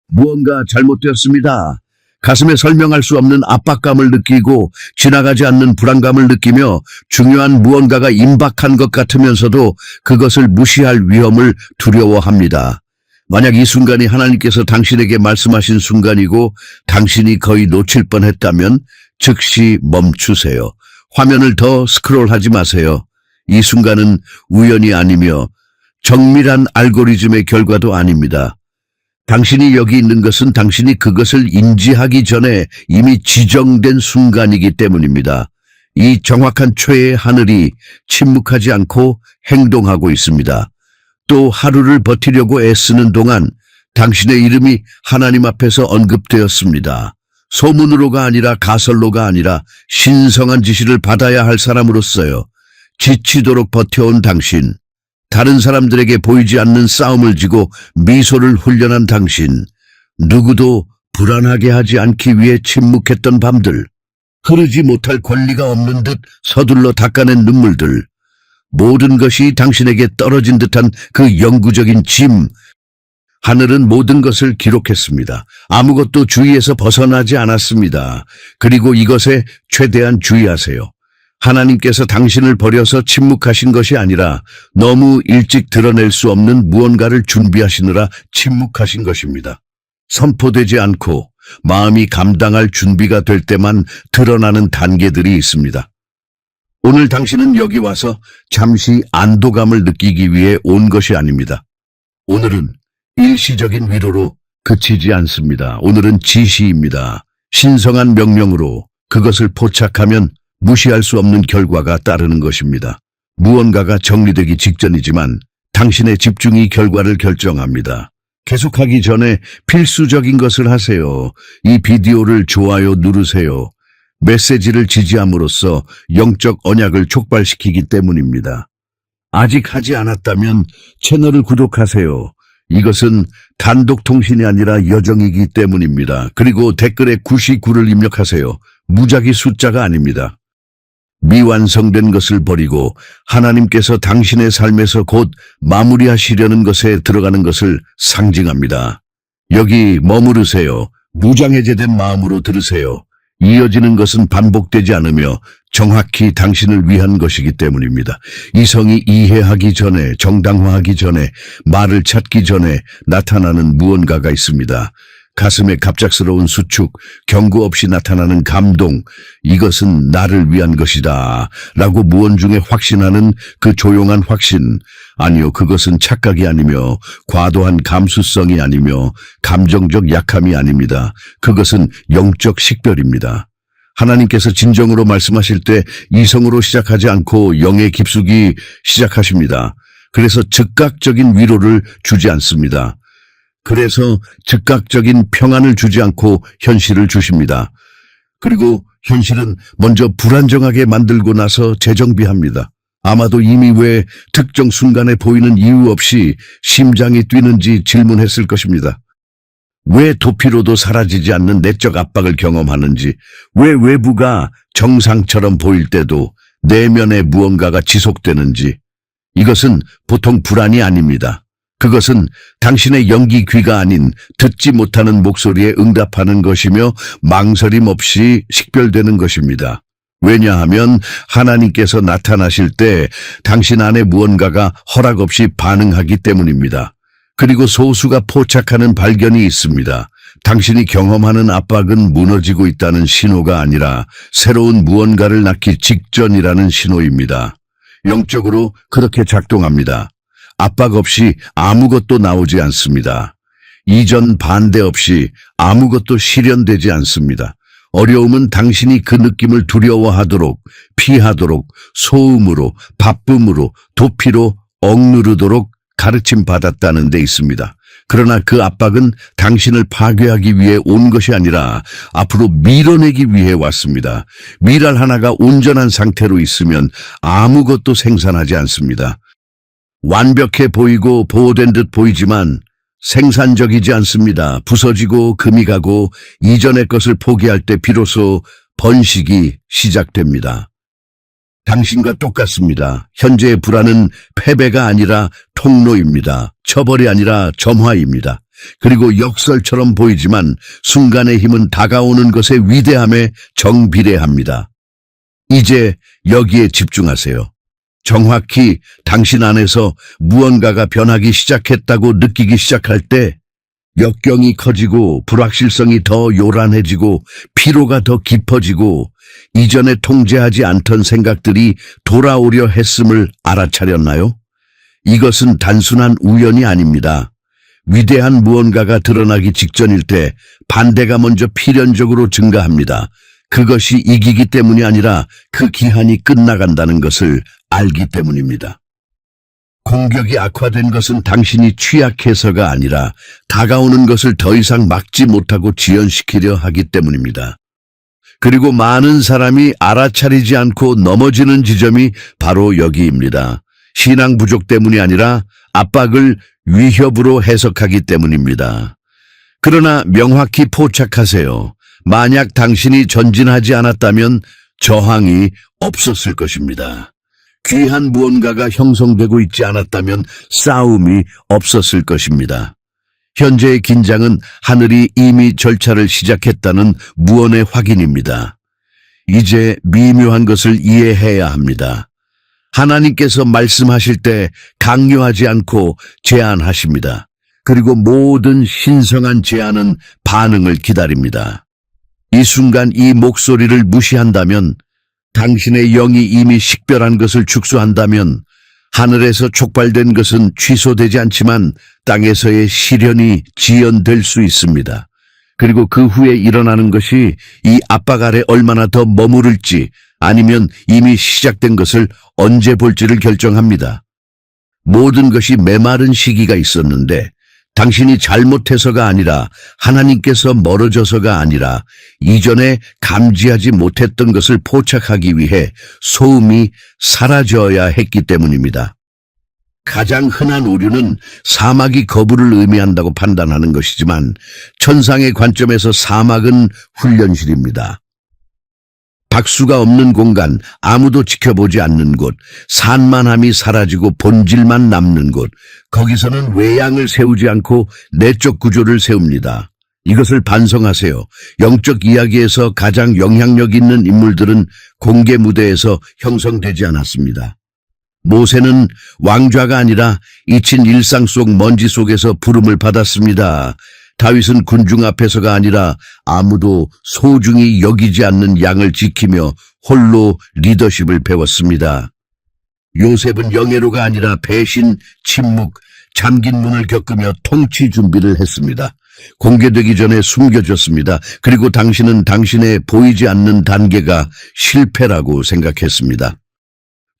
무언가 잘못되었습니다. 가슴에 설명할 수 없는 압박감을 느끼고 지나가지 않는 불안감을 느끼며 중요한 무언가가 임박한 것 같으면서도 그것을 무시할 위험을 두려워합니다. 만약 이 순간이 하나님께서 당신에게 말씀하신 순간이고 당신이 거의 놓칠 뻔했다면 즉시 멈추세요. 화면을 더 스크롤하지 마세요. 이 순간은 우연이 아니며 정밀한 알고리즘의 결과도 아닙니다. 당신이 여기 있는 것은 당신이 그것을 인지하기 전에 이미 지정된 순간이기 때문입니다. 이 정확한 최의 하늘이 침묵하지 않고 행동하고 있습니다. 또 하루를 버티려고 애쓰는 동안 당신의 이름이 하나님 앞에서 언급되었습니다. 소문으로가 아니라 가설로가 아니라 신성한 지시를 받아야 할 사람으로서요. 지치도록 버텨온 당신, 다른 사람들에게 보이지 않는 싸움을 지고 미소를 훈련한 당신, 누구도 불안하게 하지 않기 위해 침묵했던 밤들, 흐르지 못할 권리가 없는 듯 서둘러 닦아낸 눈물들, 모든 것이 당신에게 떨어진 듯한 그 영구적인 짐. 하늘은 모든 것을 기록했습니다. 아무것도 주의에서 벗어나지 않았습니다. 그리고 이것에 최대한 주의하세요. 하나님께서 당신을 버려서 침묵하신 것이 아니라 너무 일찍 드러낼 수 없는 무언가를 준비하시느라 침묵하신 것입니다. 선포되지 않고 마음이 감당할 준비가 될 때만 드러나는 단계들이 있습니다. 오늘 당신은 여기 와서 잠시 안도감을 느끼기 위해 온 것이 아닙니다. 오늘은 일시적인 위로로 그치지 않습니다. 오늘은 지시입니다. 신성한 명령으로 그것을 포착하면 무시할 수 없는 결과가 따르는 것입니다. 무언가가 정리되기 직전이지만 당신의 집중이 결과를 결정합니다. 계속하기 전에 필수적인 것을 하세요. 이 비디오를 좋아요 누르세요. 메시지를 지지함으로써 영적 언약을 촉발시키기 때문입니다. 아직 하지 않았다면 채널을 구독하세요. 이것은 단독 통신이 아니라 여정이기 때문입니다. 그리고 댓글에 99를 입력하세요. 무작위 숫자가 아닙니다. 미완성된 것을 버리고 하나님께서 당신의 삶에서 곧 마무리하시려는 것에 들어가는 것을 상징합니다. 여기 머무르세요. 무장해제된 마음으로 들으세요. 이어지는 것은 반복되지 않으며 정확히 당신을 위한 것이기 때문입니다. 이성이 이해하기 전에, 정당화하기 전에, 말을 찾기 전에 나타나는 무언가가 있습니다. 가슴에 갑작스러운 수축, 경고 없이 나타나는 감동, 이것은 나를 위한 것이다 라고 무언 중에 확신하는 그 조용한 확신. 아니요, 그것은 착각이 아니며 과도한 감수성이 아니며 감정적 약함이 아닙니다. 그것은 영적 식별입니다. 하나님께서 진정으로 말씀하실 때 이성으로 시작하지 않고 영의 깊숙이 시작하십니다. 그래서 즉각적인 위로를 주지 않습니다. 그래서 즉각적인 평안을 주지 않고 현실을 주십니다. 그리고 현실은 먼저 불안정하게 만들고 나서 재정비합니다. 아마도 이미 왜 특정 순간에 보이는 이유 없이 심장이 뛰는지 질문했을 것입니다. 왜 도피로도 사라지지 않는 내적 압박을 경험하는지, 왜 외부가 정상처럼 보일 때도 내면의 무언가가 지속되는지. 이것은 보통 불안이 아닙니다. 그것은 당신의 연기 귀가 아닌 듣지 못하는 목소리에 응답하는 것이며 망설임 없이 식별되는 것입니다. 왜냐하면 하나님께서 나타나실 때 당신 안에 무언가가 허락 없이 반응하기 때문입니다. 그리고 소수가 포착하는 발견이 있습니다. 당신이 경험하는 압박은 무너지고 있다는 신호가 아니라 새로운 무언가를 낳기 직전이라는 신호입니다. 영적으로 그렇게 작동합니다. 압박 없이 아무것도 나오지 않습니다. 이전 반대 없이 아무것도 실현되지 않습니다. 어려움은 당신이 그 느낌을 두려워하도록, 피하도록, 소음으로, 바쁨으로, 도피로 억누르도록 가르침 받았다는 데 있습니다. 그러나 그 압박은 당신을 파괴하기 위해 온 것이 아니라 앞으로 밀어내기 위해 왔습니다. 미랄 하나가 온전한 상태로 있으면 아무것도 생산하지 않습니다. 완벽해 보이고 보호된 듯 보이지만 생산적이지 않습니다. 부서지고 금이 가고 이전의 것을 포기할 때 비로소 번식이 시작됩니다. 당신과 똑같습니다. 현재의 불안은 패배가 아니라 통로입니다. 처벌이 아니라 점화입니다. 그리고 역설처럼 보이지만 순간의 힘은 다가오는 것의 위대함에 정비례합니다. 이제 여기에 집중하세요. 정확히 당신 안에서 무언가가 변하기 시작했다고 느끼기 시작할 때 역경이 커지고 불확실성이 더 요란해지고 피로가 더 깊어지고 이전에 통제하지 않던 생각들이 돌아오려 했음을 알아차렸나요? 이것은 단순한 우연이 아닙니다. 위대한 무언가가 드러나기 직전일 때 반대가 먼저 필연적으로 증가합니다. 그것이 이기기 때문이 아니라 그 기한이 끝나간다는 것을 알기 때문입니다. 공격이 악화된 것은 당신이 취약해서가 아니라 다가오는 것을 더 이상 막지 못하고 지연시키려 하기 때문입니다. 그리고 많은 사람이 알아차리지 않고 넘어지는 지점이 바로 여기입니다. 신앙 부족 때문이 아니라 압박을 위협으로 해석하기 때문입니다. 그러나 명확히 포착하세요. 만약 당신이 전진하지 않았다면 저항이 없었을 것입니다. 귀한 무언가가 형성되고 있지 않았다면 싸움이 없었을 것입니다. 현재의 긴장은 하늘이 이미 절차를 시작했다는 무언의 확인입니다. 이제 미묘한 것을 이해해야 합니다. 하나님께서 말씀하실 때 강요하지 않고 제안하십니다. 그리고 모든 신성한 제안은 반응을 기다립니다. 이 순간 이 목소리를 무시한다면, 당신의 영이 이미 식별한 것을 축소한다면 하늘에서 촉발된 것은 취소되지 않지만 땅에서의 시련이 지연될 수 있습니다. 그리고 그 후에 일어나는 것이 이 압박 아래 얼마나 더 머무를지 아니면 이미 시작된 것을 언제 볼지를 결정합니다. 모든 것이 메마른 시기가 있었는데 당신이 잘못해서가 아니라 하나님께서 멀어져서가 아니라 이전에 감지하지 못했던 것을 포착하기 위해 소음이 사라져야 했기 때문입니다. 가장 흔한 오류는 사막이 거부를 의미한다고 판단하는 것이지만 천상의 관점에서 사막은 훈련실입니다. 박수가 없는 공간, 아무도 지켜보지 않는 곳, 산만함이 사라지고 본질만 남는 곳, 거기서는 외양을 세우지 않고 내적 구조를 세웁니다. 이것을 반성하세요. 영적 이야기에서 가장 영향력 있는 인물들은 공개 무대에서 형성되지 않았습니다. 모세는 왕좌가 아니라 잊힌 일상 속 먼지 속에서 부름을 받았습니다. 다윗은 군중 앞에서가 아니라 아무도 소중히 여기지 않는 양을 지키며 홀로 리더십을 배웠습니다. 요셉은 영예로가 아니라 배신, 침묵, 잠긴 문을 겪으며 통치 준비를 했습니다. 공개되기 전에 숨겨졌습니다. 그리고 당신은 당신의 보이지 않는 단계가 실패라고 생각했습니다.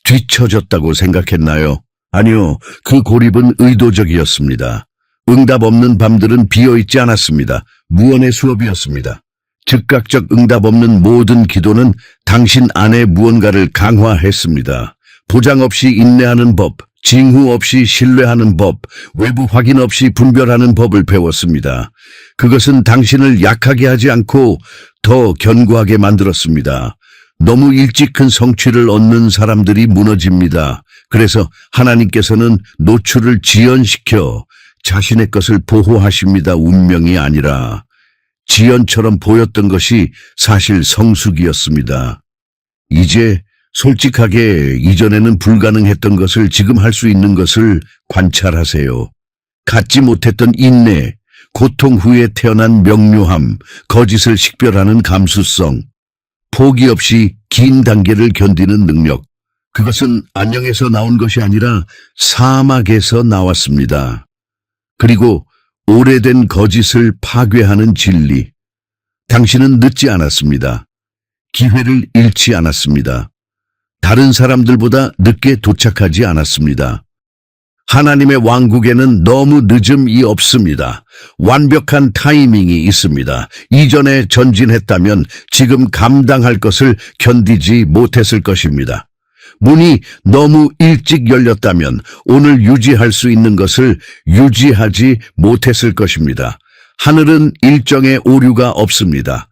뒤처졌다고 생각했나요? 아니요, 그 고립은 의도적이었습니다. 응답 없는 밤들은 비어있지 않았습니다. 무언의 수업이었습니다. 즉각적 응답 없는 모든 기도는 당신 안에 무언가를 강화했습니다. 보장 없이 인내하는 법, 징후 없이 신뢰하는 법, 외부 확인 없이 분별하는 법을 배웠습니다. 그것은 당신을 약하게 하지 않고 더 견고하게 만들었습니다. 너무 일찍 큰 성취를 얻는 사람들이 무너집니다. 그래서 하나님께서는 노출을 지연시켜 자신의 것을 보호하십니다. 운명이 아니라 지연처럼 보였던 것이 사실 성숙이었습니다. 이제 솔직하게 이전에는 불가능했던 것을 지금 할 수 있는 것을 관찰하세요. 갖지 못했던 인내, 고통 후에 태어난 명료함, 거짓을 식별하는 감수성, 포기 없이 긴 단계를 견디는 능력. 그것은 안녕에서 나온 것이 아니라 사막에서 나왔습니다. 그리고 오래된 거짓을 파괴하는 진리. 당신은 늦지 않았습니다. 기회를 잃지 않았습니다. 다른 사람들보다 늦게 도착하지 않았습니다. 하나님의 왕국에는 너무 늦음이 없습니다. 완벽한 타이밍이 있습니다. 이전에 전진했다면 지금 감당할 것을 견디지 못했을 것입니다. 문이 너무 일찍 열렸다면 오늘 유지할 수 있는 것을 유지하지 못했을 것입니다. 하늘은 일정의 오류가 없습니다.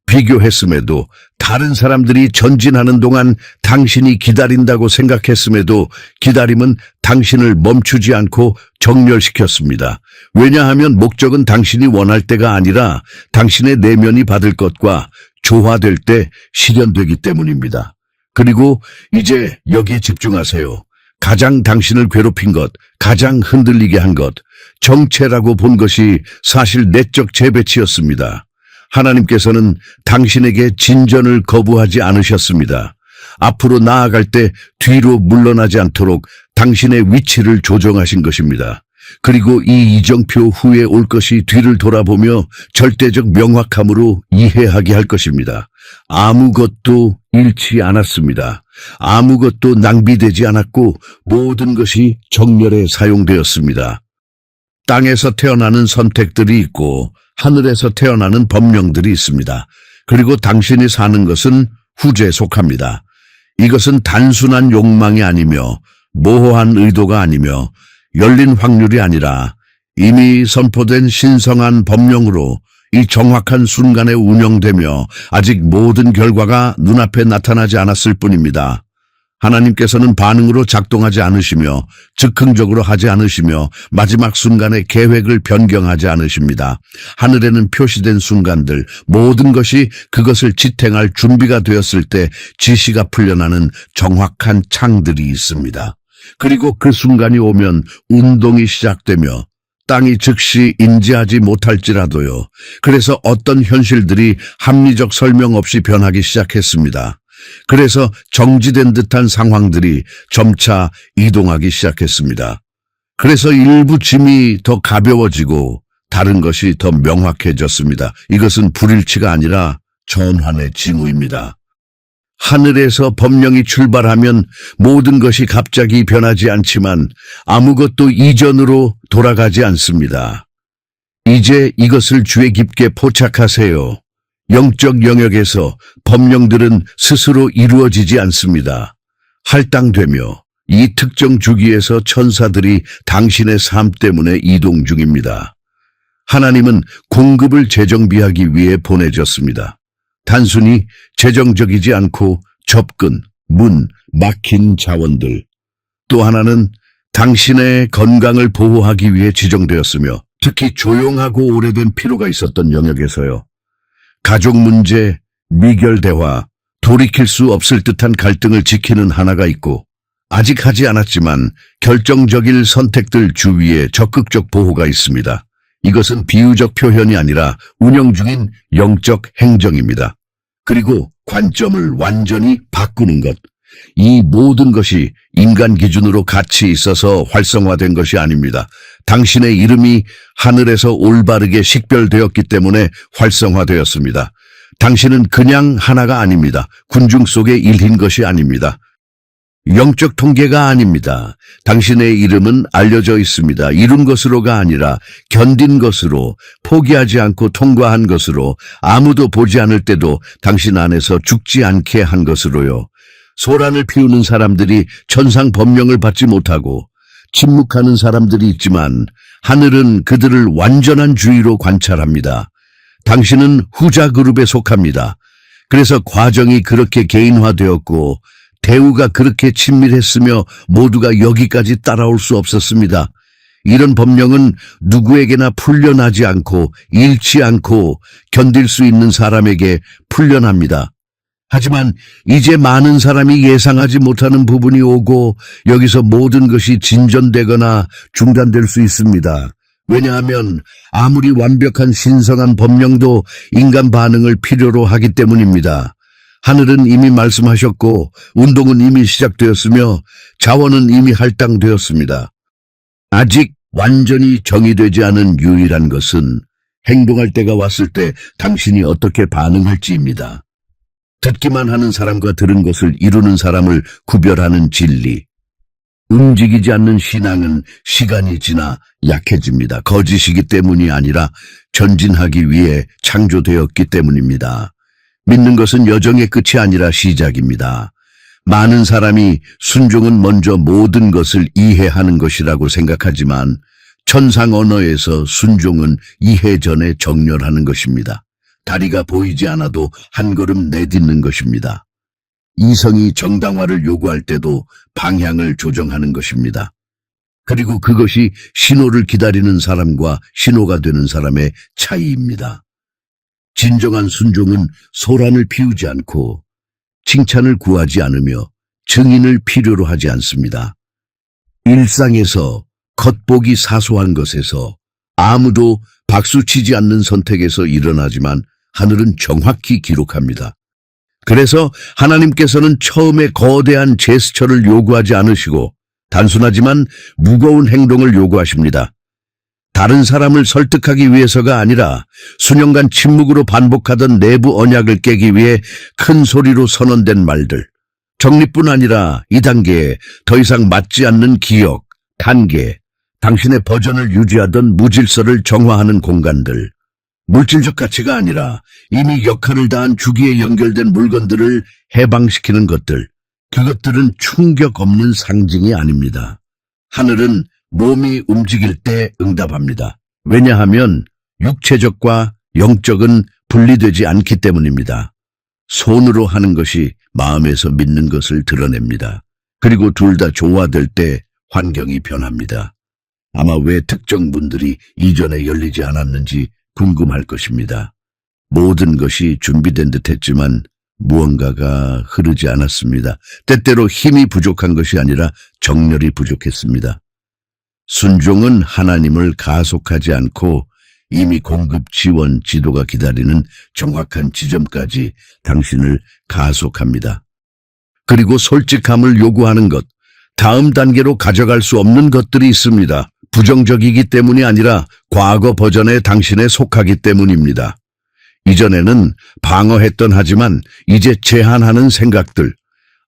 비교했음에도, 다른 사람들이 전진하는 동안 당신이 기다린다고 생각했음에도 기다림은 당신을 멈추지 않고 정렬시켰습니다. 왜냐하면 목적은 당신이 원할 때가 아니라 당신의 내면이 받을 것과 조화될 때 실현되기 때문입니다. 그리고 이제 여기에 집중하세요. 가장 당신을 괴롭힌 것, 가장 흔들리게 한 것, 정체라고 본 것이 사실 내적 재배치였습니다. 하나님께서는 당신에게 진전을 거부하지 않으셨습니다. 앞으로 나아갈 때 뒤로 물러나지 않도록 당신의 위치를 조정하신 것입니다. 그리고 이 이정표 후에 올 것이 뒤를 돌아보며 절대적 명확함으로 이해하게 할 것입니다. 아무것도 잃지 않았습니다. 아무것도 낭비되지 않았고 모든 것이 정렬에 사용되었습니다. 땅에서 태어나는 선택들이 있고 하늘에서 태어나는 법령들이 있습니다. 그리고 당신이 사는 것은 후제에 속합니다. 이것은 단순한 욕망이 아니며 모호한 의도가 아니며 열린 확률이 아니라 이미 선포된 신성한 법령으로 이 정확한 순간에 운영되며 아직 모든 결과가 눈앞에 나타나지 않았을 뿐입니다. 하나님께서는 반응으로 작동하지 않으시며 즉흥적으로 하지 않으시며 마지막 순간에 계획을 변경하지 않으십니다. 하늘에는 표시된 순간들, 모든 것이 그것을 지탱할 준비가 되었을 때 지시가 풀려나는 정확한 창들이 있습니다. 그리고 그 순간이 오면 운동이 시작되며 땅이 즉시 인지하지 못할지라도요. 그래서 어떤 현실들이 합리적 설명 없이 변하기 시작했습니다. 그래서 정지된 듯한 상황들이 점차 이동하기 시작했습니다. 그래서 일부 짐이 더 가벼워지고 다른 것이 더 명확해졌습니다. 이것은 불일치가 아니라 전환의 징후입니다. 하늘에서 법령이 출발하면 모든 것이 갑자기 변하지 않지만 아무것도 이전으로 돌아가지 않습니다. 이제 이것을 주의 깊게 포착하세요. 영적 영역에서 법령들은 스스로 이루어지지 않습니다. 할당되며 이 특정 주기에서 천사들이 당신의 삶 때문에 이동 중입니다. 하나님은 공급을 재정비하기 위해 보내졌습니다. 단순히 재정적이지 않고 접근, 문, 막힌 자원들. 또 하나는 당신의 건강을 보호하기 위해 지정되었으며 특히 조용하고 오래된 피로가 있었던 영역에서요. 가족 문제, 미결 대화, 돌이킬 수 없을 듯한 갈등을 지키는 하나가 있고 아직 하지 않았지만 결정적일 선택들 주위에 적극적 보호가 있습니다. 이것은 비유적 표현이 아니라 운영 중인 영적 행정입니다. 그리고 관점을 완전히 바꾸는 것. 이 모든 것이 인간 기준으로 가치 있어서 활성화된 것이 아닙니다. 당신의 이름이 하늘에서 올바르게 식별되었기 때문에 활성화되었습니다. 당신은 그냥 하나가 아닙니다. 군중 속에 일힌 것이 아닙니다. 영적 통계가 아닙니다. 당신의 이름은 알려져 있습니다. 이룬 것으로가 아니라 견딘 것으로, 포기하지 않고 통과한 것으로, 아무도 보지 않을 때도 당신 안에서 죽지 않게 한 것으로요. 소란을 피우는 사람들이 천상 법령을 받지 못하고 침묵하는 사람들이 있지만 하늘은 그들을 완전한 주의로 관찰합니다. 당신은 후자 그룹에 속합니다. 그래서 과정이 그렇게 개인화되었고 대우가 그렇게 친밀했으며 모두가 여기까지 따라올 수 없었습니다. 이런 법령은 누구에게나 풀려나지 않고 잃지 않고 견딜 수 있는 사람에게 풀려납니다. 하지만 이제 많은 사람이 예상하지 못하는 부분이 오고 여기서 모든 것이 진전되거나 중단될 수 있습니다. 왜냐하면 아무리 완벽한 신성한 법령도 인간 반응을 필요로 하기 때문입니다. 하늘은 이미 말씀하셨고 운동은 이미 시작되었으며 자원은 이미 할당되었습니다. 아직 완전히 정의되지 않은 유일한 것은 행동할 때가 왔을 때 당신이 어떻게 반응할지입니다. 듣기만 하는 사람과 들은 것을 이루는 사람을 구별하는 진리. 움직이지 않는 신앙은 시간이 지나 약해집니다. 거짓이기 때문이 아니라 전진하기 위해 창조되었기 때문입니다. 믿는 것은 여정의 끝이 아니라 시작입니다. 많은 사람이 순종은 먼저 모든 것을 이해하는 것이라고 생각하지만 천상 언어에서 순종은 이해 전에 정렬하는 것입니다. 다리가 보이지 않아도 한 걸음 내딛는 것입니다. 이성이 정당화를 요구할 때도 방향을 조정하는 것입니다. 그리고 그것이 신호를 기다리는 사람과 신호가 되는 사람의 차이입니다. 진정한 순종은 소란을 피우지 않고 칭찬을 구하지 않으며 증인을 필요로 하지 않습니다. 일상에서 겉보기 사소한 것에서 아무도 박수치지 않는 선택에서 일어나지만 하늘은 정확히 기록합니다. 그래서 하나님께서는 처음에 거대한 제스처를 요구하지 않으시고 단순하지만 무거운 행동을 요구하십니다. 다른 사람을 설득하기 위해서가 아니라 수년간 침묵으로 반복하던 내부 언약을 깨기 위해 큰 소리로 선언된 말들. 정리뿐 아니라 이 단계에 더 이상 맞지 않는 기억, 단계, 당신의 버전을 유지하던 무질서를 정화하는 공간들. 물질적 가치가 아니라 이미 역할을 다한 주기에 연결된 물건들을 해방시키는 것들. 그것들은 충격 없는 상징이 아닙니다. 하늘은 몸이 움직일 때 응답합니다. 왜냐하면 육체적과 영적은 분리되지 않기 때문입니다. 손으로 하는 것이 마음에서 믿는 것을 드러냅니다. 그리고 둘 다 조화될 때 환경이 변합니다. 아마 왜 특정 분들이 이전에 열리지 않았는지 궁금할 것입니다. 모든 것이 준비된 듯 했지만 무언가가 흐르지 않았습니다. 때때로 힘이 부족한 것이 아니라 정열이 부족했습니다. 순종은 하나님을 가속하지 않고 이미 공급 지원 지도가 기다리는 정확한 지점까지 당신을 가속합니다. 그리고 솔직함을 요구하는 것, 다음 단계로 가져갈 수 없는 것들이 있습니다. 부정적이기 때문이 아니라 과거 버전의 당신에 속하기 때문입니다. 이전에는 방어했던 하지만 이제 제한하는 생각들,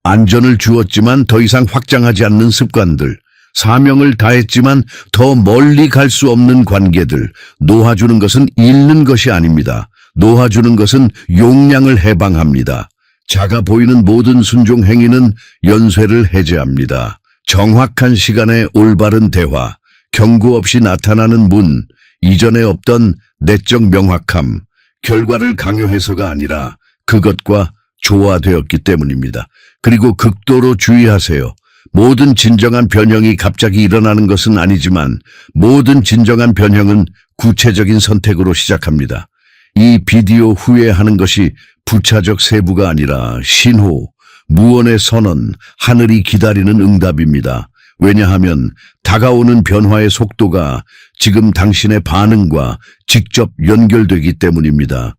안전을 주었지만 더 이상 확장하지 않는 습관들, 사명을 다했지만 더 멀리 갈 수 없는 관계들, 놓아주는 것은 잃는 것이 아닙니다. 놓아주는 것은 용량을 해방합니다. 작아 보이는 모든 순종 행위는 연쇄를 해제합니다. 정확한 시간에 올바른 대화, 경고 없이 나타나는 문, 이전에 없던 내적 명확함, 결과를 강요해서가 아니라 그것과 조화되었기 때문입니다. 그리고 극도로 주의하세요. 모든 진정한 변형이 갑자기 일어나는 것은 아니지만 모든 진정한 변형은 구체적인 선택으로 시작합니다. 이 비디오 후에 하는 것이 부차적 세부가 아니라 신호, 무언의 선언, 하늘이 기다리는 응답입니다. 왜냐하면 다가오는 변화의 속도가 지금 당신의 반응과 직접 연결되기 때문입니다.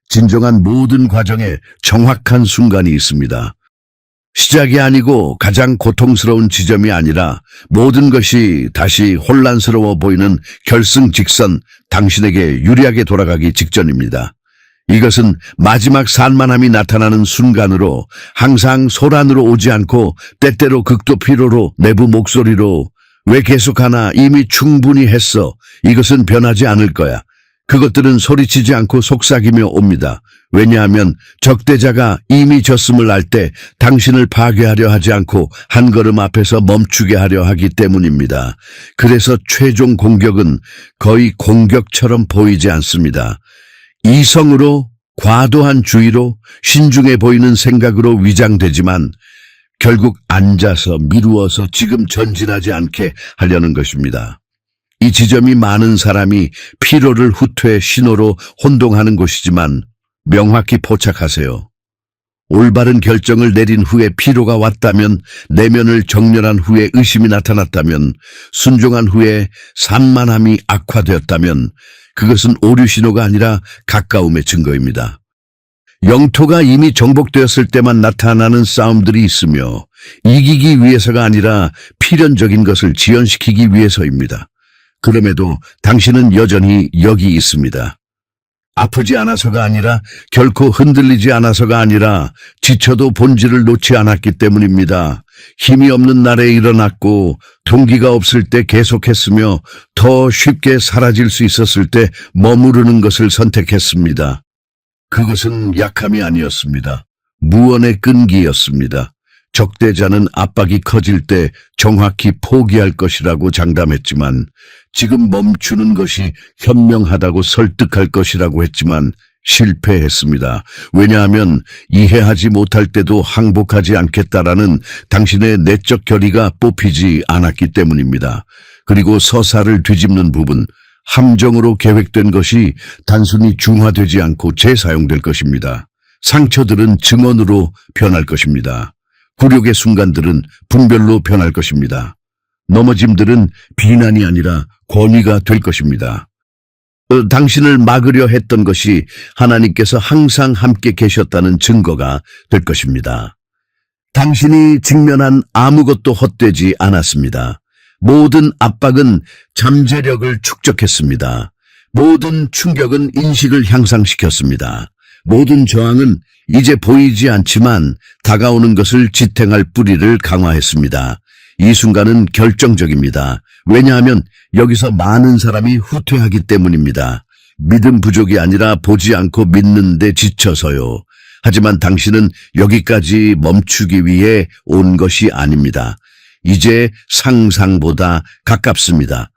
진정한 모든 과정에 정확한 순간이 있습니다. 시작이 아니고 가장 고통스러운 지점이 아니라 모든 것이 다시 혼란스러워 보이는 결승직선, 당신에게 유리하게 돌아가기 직전입니다. 이것은 마지막 산만함이 나타나는 순간으로 항상 소란으로 오지 않고 때때로 극도 피로로 내부 목소리로 왜 계속하나 이미 충분히 했어. 이것은 변하지 않을 거야. 그것들은 소리치지 않고 속삭이며 옵니다. 왜냐하면 적대자가 이미 졌음을 알 때 당신을 파괴하려 하지 않고 한 걸음 앞에서 멈추게 하려 하기 때문입니다. 그래서 최종 공격은 거의 공격처럼 보이지 않습니다. 이성으로, 과도한 주의로, 신중해 보이는 생각으로 위장되지만 결국 앉아서 미루어서 지금 전진하지 않게 하려는 것입니다. 이 지점이 많은 사람이 피로를 후퇴 신호로 혼동하는 곳이지만 명확히 포착하세요. 올바른 결정을 내린 후에 피로가 왔다면, 내면을 정렬한 후에 의심이 나타났다면, 순종한 후에 산만함이 악화되었다면 그것은 오류 신호가 아니라 가까움의 증거입니다. 영토가 이미 정복되었을 때만 나타나는 싸움들이 있으며 이기기 위해서가 아니라 필연적인 것을 지연시키기 위해서입니다. 그럼에도 당신은 여전히 여기 있습니다. 아프지 않아서가 아니라, 결코 흔들리지 않아서가 아니라 지쳐도 본질을 놓지 않았기 때문입니다. 힘이 없는 날에 일어났고 동기가 없을 때 계속했으며 더 쉽게 사라질 수 있었을 때 머무르는 것을 선택했습니다. 그것은 약함이 아니었습니다. 무언의 끈기였습니다. 적대자는 압박이 커질 때 정확히 포기할 것이라고 장담했지만, 지금 멈추는 것이 현명하다고 설득할 것이라고 했지만 실패했습니다. 왜냐하면 이해하지 못할 때도 항복하지 않겠다라는 당신의 내적 결의가 뽑히지 않았기 때문입니다. 그리고 서사를 뒤집는 부분, 함정으로 계획된 것이 단순히 중화되지 않고 재사용될 것입니다. 상처들은 증언으로 변할 것입니다. 굴욕의 순간들은 분별로 변할 것입니다. 넘어짐들은 비난이 아니라 권위가 될 것입니다. 당신을 막으려 했던 것이 하나님께서 항상 함께 계셨다는 증거가 될 것입니다. 당신이 직면한 아무것도 헛되지 않았습니다. 모든 압박은 잠재력을 축적했습니다. 모든 충격은 인식을 향상시켰습니다. 모든 저항은 이제 보이지 않지만 다가오는 것을 지탱할 뿌리를 강화했습니다. 이 순간은 결정적입니다. 왜냐하면 여기서 많은 사람이 후퇴하기 때문입니다. 믿음 부족이 아니라 보지 않고 믿는데 지쳐서요. 하지만 당신은 여기까지 멈추기 위해 온 것이 아닙니다. 이제 상상보다 가깝습니다.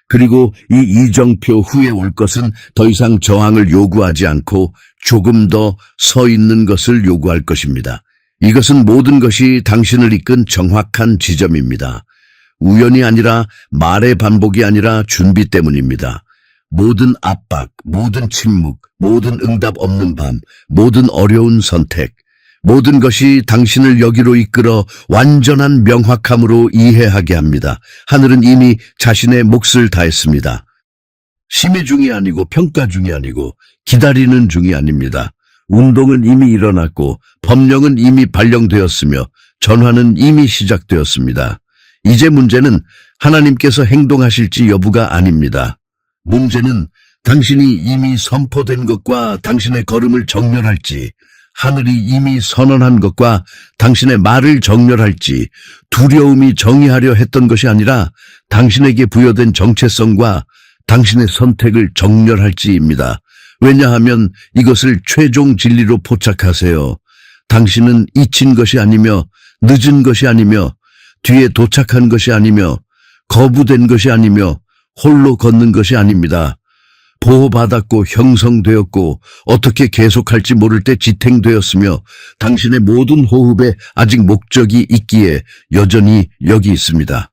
그리고 이 이정표 후에 올 것은 더 이상 저항을 요구하지 않고 조금 더 서 있는 것을 요구할 것입니다. 이것은 모든 것이 당신을 이끈 정확한 지점입니다. 우연이 아니라 말의 반복이 아니라 준비 때문입니다. 모든 압박, 모든 침묵, 모든 응답 없는 밤, 모든 어려운 선택, 모든 것이 당신을 여기로 이끌어 완전한 명확함으로 이해하게 합니다. 하늘은 이미 자신의 몫을 다했습니다. 심의 중이 아니고 평가 중이 아니고 기다리는 중이 아닙니다. 운동은 이미 일어났고 법령은 이미 발령되었으며 전환은 이미 시작되었습니다. 이제 문제는 하나님께서 행동하실지 여부가 아닙니다. 문제는 당신이 이미 선포된 것과 당신의 걸음을 정렬할지, 하늘이 이미 선언한 것과 당신의 말을 정렬할지, 두려움이 정의하려 했던 것이 아니라 당신에게 부여된 정체성과 당신의 선택을 정렬할지입니다. 왜냐하면 이것을 최종 진리로 포착하세요. 당신은 잊힌 것이 아니며 늦은 것이 아니며 뒤에 도착한 것이 아니며 거부된 것이 아니며 홀로 걷는 것이 아닙니다. 보호받았고 형성되었고 어떻게 계속할지 모를 때 지탱되었으며 당신의 모든 호흡에 아직 목적이 있기에 여전히 여기 있습니다.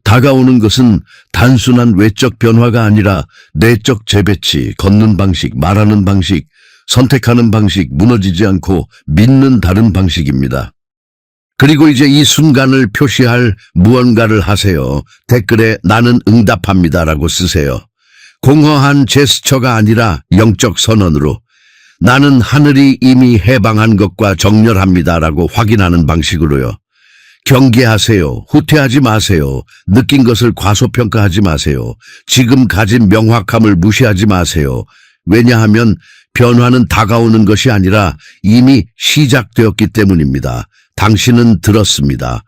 다가오는 것은 단순한 외적 변화가 아니라 내적 재배치, 걷는 방식, 말하는 방식, 선택하는 방식, 무너지지 않고 믿는 다른 방식입니다. 그리고 이제 이 순간을 표시할 무언가를 하세요. 댓글에 나는 응답합니다라고 쓰세요. 공허한 제스처가 아니라 영적 선언으로 나는 하늘이 이미 해방한 것과 정렬합니다라고 확인하는 방식으로요. 경계하세요. 후퇴하지 마세요. 느낀 것을 과소평가하지 마세요. 지금 가진 명확함을 무시하지 마세요. 왜냐하면 변화는 다가오는 것이 아니라 이미 시작되었기 때문입니다. 당신은 들었습니다.